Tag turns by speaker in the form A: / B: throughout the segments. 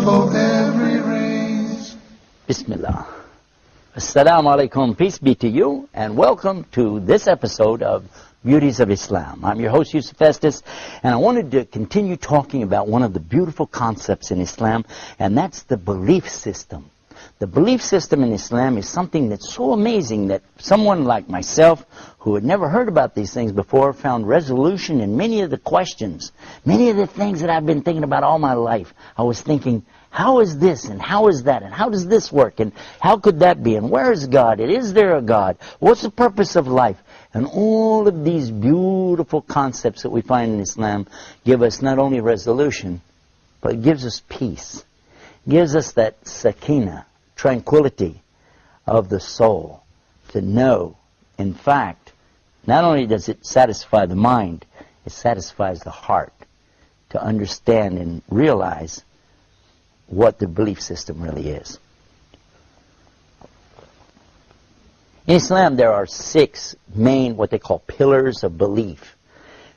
A: for every race.
B: Bismillah. Assalamu alaikum, peace be to you, and welcome to this episode of Beauties of Islam. I'm your host, Yusuf Estes, and I wanted to continue talking about one of the beautiful concepts in Islam, and that's the belief system. The belief system in Islam is something that's so amazing that someone like myself, who had never heard about these things before, found resolution in many of the questions, many of the things that I've been thinking about all my life. I was thinking, how is this, and how is that, and how does this work, and how could that be, and where is God, and is there a God? What's the purpose of life? And all of these beautiful concepts that we find in Islam give us not only resolution, but it gives us peace. Gives us that sakina, tranquility of the soul, to know, in fact, not only does it satisfy the mind, it satisfies the heart to understand and realize what the belief system really is. In Islam, there are 6 main, what they call pillars of belief.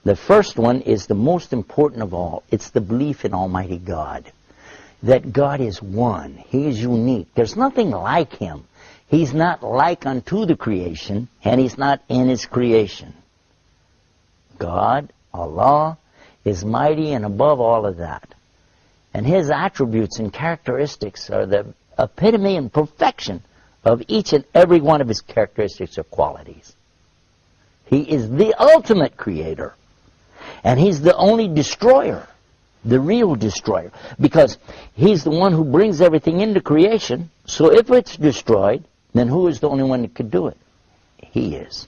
B: The first one is the most important of all. It's the belief in Almighty God. That God is one. He is unique. There's nothing like Him. He's not like unto the creation, and He's not in His creation. God, Allah, is mighty and above all of that. And His attributes and characteristics are the epitome and perfection of each and every one of His characteristics or qualities. He is the ultimate creator. And He's the only destroyer, the real destroyer. Because He's the one who brings everything into creation. So if it's destroyed, then who is the only one that could do it? He is.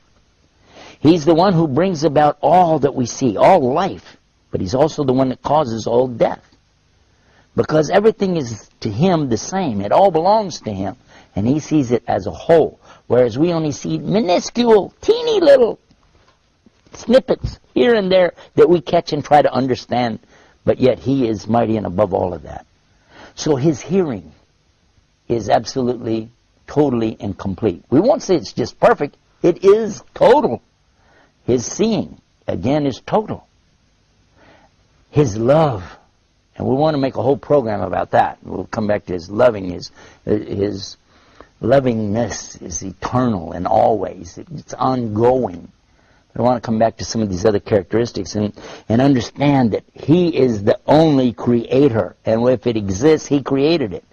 B: He's the one who brings about all that we see, all life. But He's also the one that causes all death. Because everything is to Him the same. It all belongs to Him. And He sees it as a whole. Whereas we only see minuscule, teeny little snippets here and there that we catch and try to understand. But yet He is mighty and above all of that. So His hearing is absolutely, totally, and complete. We won't say it's just perfect. It is total. His seeing, again, is total. His love. And we want to make a whole program about that. We'll come back to His loving. His lovingness is eternal and always. It's ongoing. I want to come back to some of these other characteristics and understand that He is the only creator. And if it exists, He created it.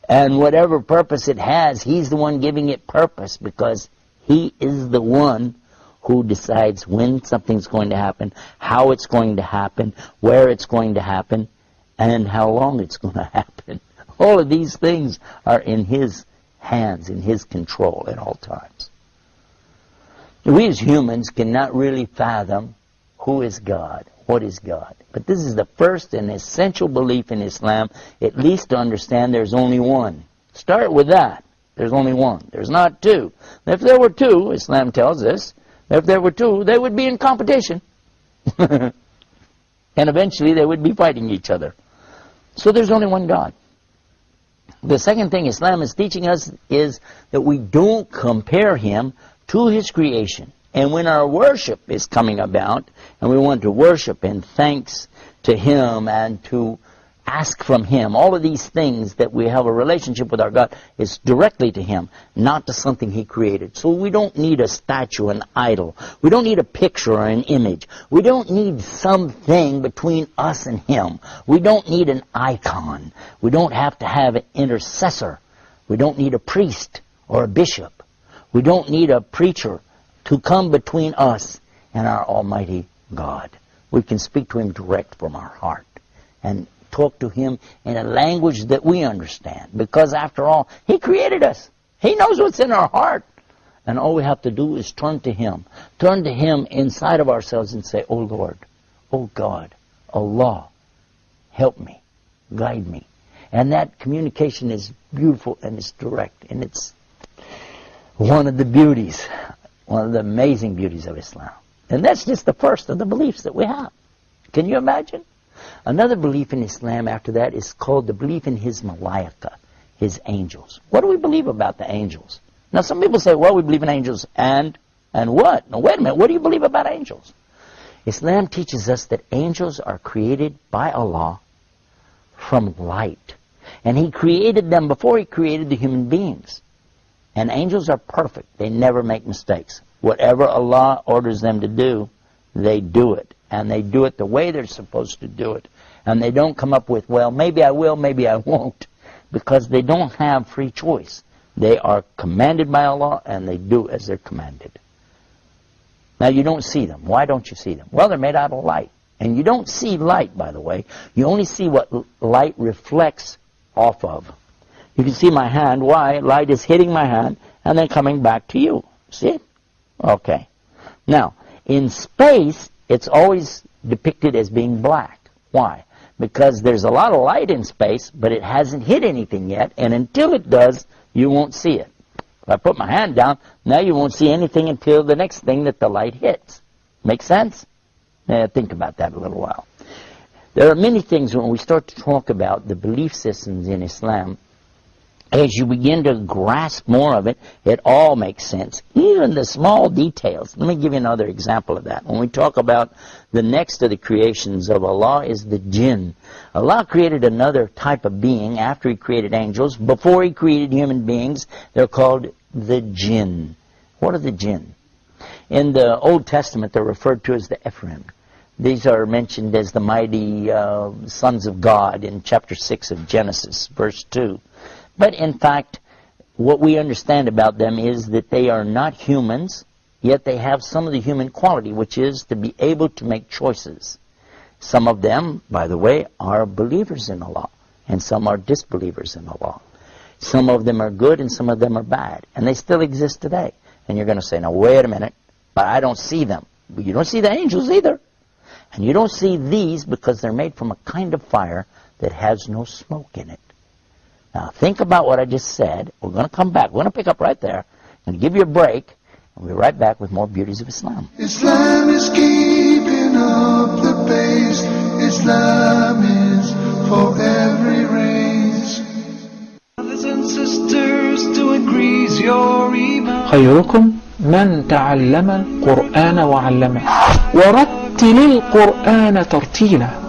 B: And whatever purpose it has, He's the one giving it purpose, because He is the one who decides when something's going to happen, how it's going to happen, where it's going to happen, and how long it's going to happen. All of these things are in His hands, in His control at all times. We as humans cannot really fathom who is God, what is God. But this is the first and essential belief in Islam, at least to understand there's only one. Start with that. There's only one. There's not two. If there were two, Islam tells us, if there were two, they would be in competition. And eventually they would be fighting each other. So there's only one God. The second thing Islam is teaching us is that we don't compare Him to His creation. And when our worship is coming about, and we want to worship in thanks to Him and to ask from Him, all of these things that we have a relationship with our God is directly to Him, not to something He created. So we don't need a statue, an idol. We don't need a picture or an image. We don't need something between us and Him. We don't need an icon. We don't have to have an intercessor. We don't need a priest or a bishop. We don't need a preacher to come between us and our Almighty God. We can speak to Him direct from our heart and talk to Him in a language that we understand. Because after all, He created us. He knows what's in our heart. And all we have to do is turn to Him. Turn to Him inside of ourselves and say, "Oh Lord, oh God, Allah, help me, guide me." And that communication is beautiful and it's direct. And it's one of the beauties, one of the amazing beauties of Islam. And that's just the first of the beliefs that we have. Can you imagine? Another belief in Islam after that is called the belief in His malaika, His angels. What do we believe about the angels? Now some people say, well, we believe in angels and what? Now wait a minute, what do you believe about angels? Islam teaches us that angels are created by Allah from light, And He created them before He created the human beings. And angels are perfect. They never make mistakes. Whatever Allah orders them to do, they do it. And they do it the way they're supposed to do it. And they don't come up with, well, maybe I will, maybe I won't. Because they don't have free choice. They are commanded by Allah, and they do as they're commanded. Now, you don't see them. Why don't you see them? Well, they're made out of light. And you don't see light, by the way. You only see what light reflects off of. You can see my hand. Why? Light is hitting my hand and then coming back to you. See it? Okay. Now, in space, it's always depicted as being black. Why? Because there's a lot of light in space, but it hasn't hit anything yet, and until it does, you won't see it. If I put my hand down, now you won't see anything until the next thing that the light hits. Make sense? Think about that a little while. There are many things when we start to talk about the belief systems in Islam. As you begin to grasp more of it, it all makes sense. Even the small details. Let me give you another example of that. When we talk about the next of the creations of Allah is the jinn. Allah created another type of being after He created angels. Before He created human beings, they're called the jinn. What are the jinn? In the Old Testament, they're referred to as the Ephraim. These are mentioned as the mighty sons of God in chapter 6 of Genesis, verse 2. But in fact, what we understand about them is that they are not humans, yet they have some of the human quality, which is to be able to make choices. Some of them, by the way, are believers in Allah, and some are disbelievers in Allah. Some of them are good and some of them are bad, and they still exist today. And you're going to say, now wait a minute, but I don't see them. But you don't see the angels either. And you don't see these because they're made from a kind of fire that has no smoke in it. Now, think about what I just said. We're going to come back. We're going to pick up right there. I'm going to give you a break, and we'll be right back with more beauties of Islam.
A: Islam is keeping up the pace. Islam is for every race. Brothers and sisters, to increase your iman.
C: خيركم من تعلم القرآن وعلمه ورتل القرآن ترتيلا.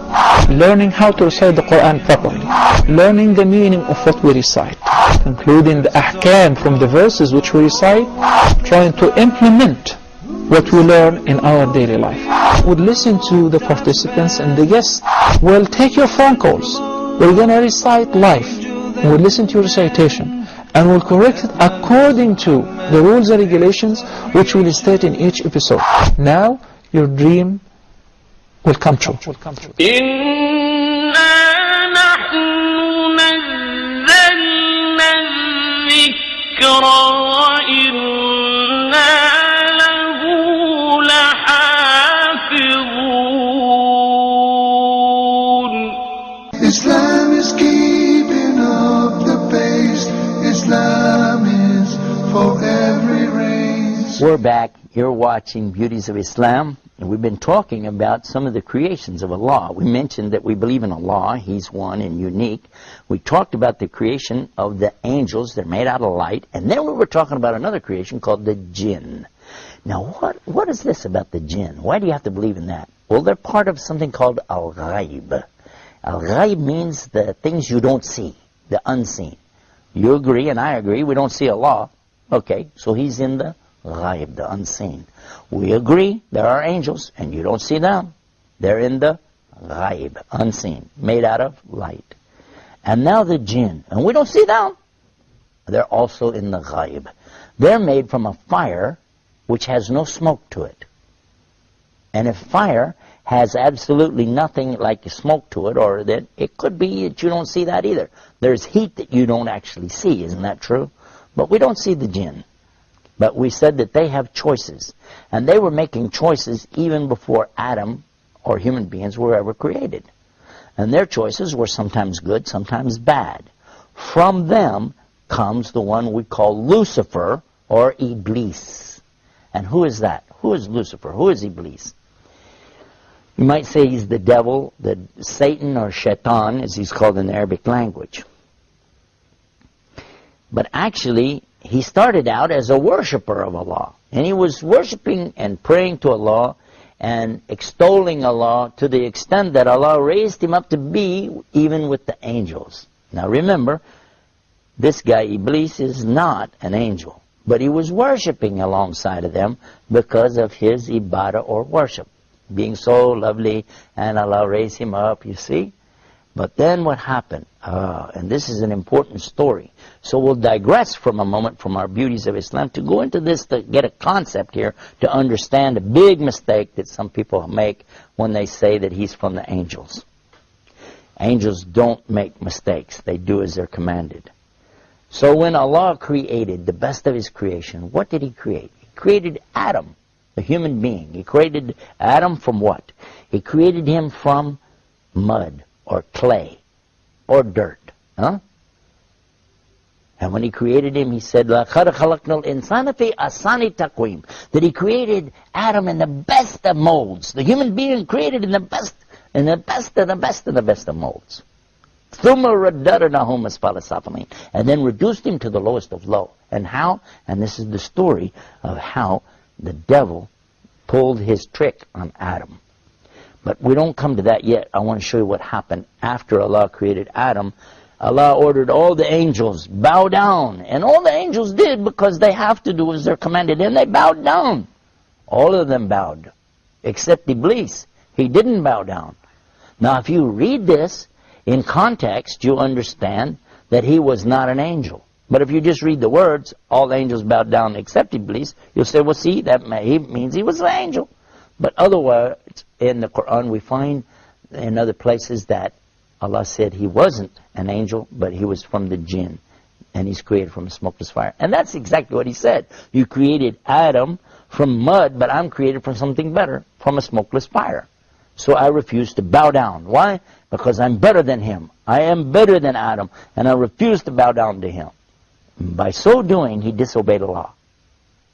C: Learning how to recite the Quran properly, learning the meaning of what we recite, including the ahkam from the verses which we recite, trying to implement what we learn in our daily life. We'll listen to the participants and the guests. We'll take your phone calls. We're going to recite live. We'll listen to your recitation and we'll correct it according to the rules and regulations which we'll state in each episode. Now your dream will come true.
A: Islam is keeping up the pace. Islam is for every race.
B: We're back. You're watching Beauties of Islam. And we've been talking about some of the creations of Allah. We mentioned that we believe in Allah. He's one and unique. We talked about the creation of the angels. They're made out of light. And then we were talking about another creation called the jinn. Now, what is this about the jinn? Why do you have to believe in that? Well, they're part of something called al-ghaib. Al-ghaib means the things you don't see, the unseen. You agree and I agree. We don't see Allah. Okay, so He's in the ghaib, the unseen. We agree there are angels, and you don't see them. They're in the ghaib, unseen, made out of light. And now the jinn, and we don't see them. They're also in the ghaib. They're made from a fire which has no smoke to it. And if fire has absolutely nothing like smoke to it, or that it could be that you don't see that either. There's heat that you don't actually see, isn't that true? But we don't see the jinn. But we said that they have choices. And they were making choices even before Adam or human beings were ever created. And their choices were sometimes good, sometimes bad. From them comes the one we call Lucifer or Iblis. And who is that? Who is Lucifer? Who is Iblis? You might say he's the devil, the Satan or Shaitan, as he's called in the Arabic language. But actually, he started out as a worshiper of Allah. And he was worshiping and praying to Allah and extolling Allah to the extent that Allah raised him up to be even with the angels. Now remember, this guy Iblis is not an angel, but he was worshiping alongside of them because of his ibadah or worship, being so lovely, and Allah raised him up, you see. But then what happened? And this is an important story. So we'll digress from a moment from our beauties of Islam to go into this to get a concept here to understand a big mistake that some people make when they say that he's from the angels. Angels don't make mistakes. They do as they're commanded. So when Allah created the best of His creation, what did He create? He created Adam, the human being. He created Adam from what? He created him from mud or clay or dirt. Huh? And when He created him, He said, لَقَدْ خَلَقْنَا الْإِنسَانَ فِي أَحْسَنِ تَقْوِيمٍ, that He created Adam in the best of molds. The human being created in the best of molds. ثُمَّ رَدَّدْنَاهُ أَسْفَلَ سَافِلِينَ, and then reduced him to the lowest of low. And how? And this is the story of how the devil pulled his trick on Adam. But we don't come to that yet. I want to show you what happened after Allah created Adam. Allah ordered all the angels, bow down. And all the angels did because they have to do as they're commanded. And they bowed down. All of them bowed. Except Iblis. He didn't bow down. Now if you read this in context, you understand that he was not an angel. But if you just read the words, all the angels bowed down except Iblis, you'll say, well, see, that means he was an angel. But otherwise, in the Quran, we find in other places that Allah said he wasn't an angel, but he was from the jinn, and he's created from a smokeless fire. And that's exactly what He said. You created Adam from mud, but I'm created from something better, from a smokeless fire. So I refuse to bow down. Why? Because I'm better than him. I am better than Adam, and I refuse to bow down to him. By so doing, he disobeyed Allah.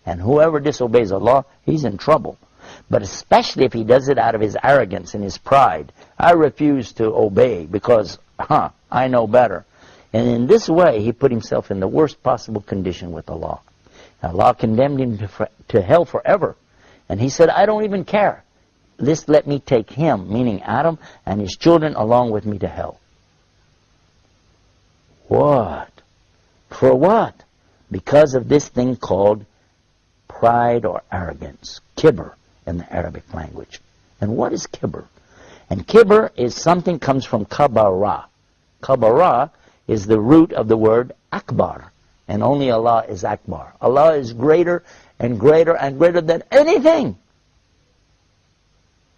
B: And whoever disobeys Allah, he's in trouble. But especially if he does it out of his arrogance and his pride. I refuse to obey because, I know better. And in this way, he put himself in the worst possible condition with Allah. Allah condemned him to hell forever. And he said, I don't even care. This let me take him, meaning Adam, and his children along with me to hell. What? For what? Because of this thing called pride or arrogance. Kibr in the Arabic language. And what is kibr? And kibr is something comes from kabara. Kabara is the root of the word akbar. And only Allah is akbar. Allah is greater and greater and greater than anything.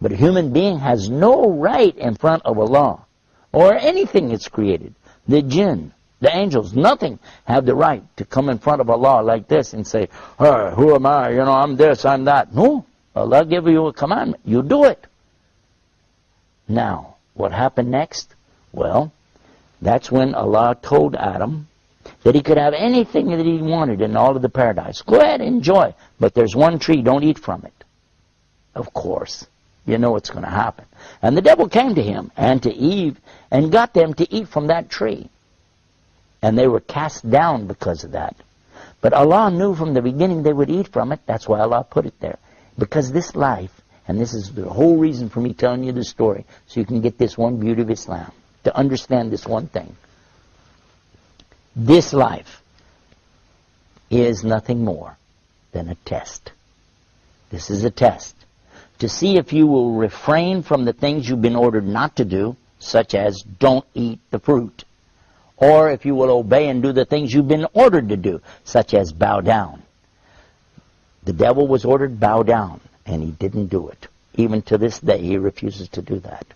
B: But a human being has no right in front of Allah or anything that's created. The jinn, the angels, nothing have the right to come in front of Allah like this and say, who am I? I'm this, I'm that. No, Allah gave you a commandment. You do it. Now, what happened next? Well, that's when Allah told Adam that he could have anything that he wanted in all of the paradise. Go ahead, enjoy. But there's one tree, don't eat from it. Of course. You know what's going to happen. And the devil came to him and to Eve and got them to eat from that tree. And they were cast down because of that. But Allah knew from the beginning they would eat from it. That's why Allah put it there. Because this life, and this is the whole reason for me telling you this story, so you can get this one beauty of Islam, to understand this one thing. This life is nothing more than a test. This is a test. To see if you will refrain from the things you've been ordered not to do, such as don't eat the fruit. Or if you will obey and do the things you've been ordered to do, such as bow down. The devil was ordered bow down, and he didn't do it. Even to this day, he refuses to do that.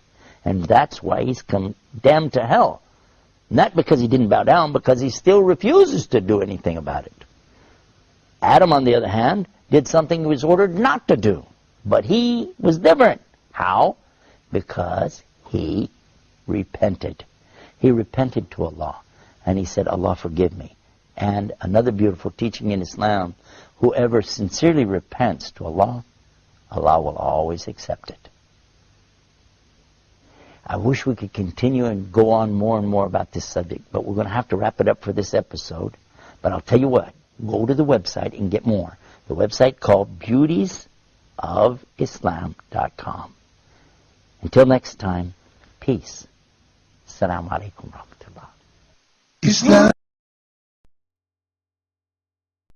B: And that's why he's condemned to hell. Not because he didn't bow down, because he still refuses to do anything about it. Adam, on the other hand, did something he was ordered not to do. But he was different. How? Because he repented. He repented to Allah. And he said, Allah, forgive me. And another beautiful teaching in Islam, whoever sincerely repents to Allah, Allah will always accept it. I wish we could continue and go on more and more about this subject, but we're going to have to wrap it up for this episode. But I'll tell you what, go to the website and get more. The website called beautiesofislam.com. Until next time, peace. Assalamu alaikum.
A: Islam.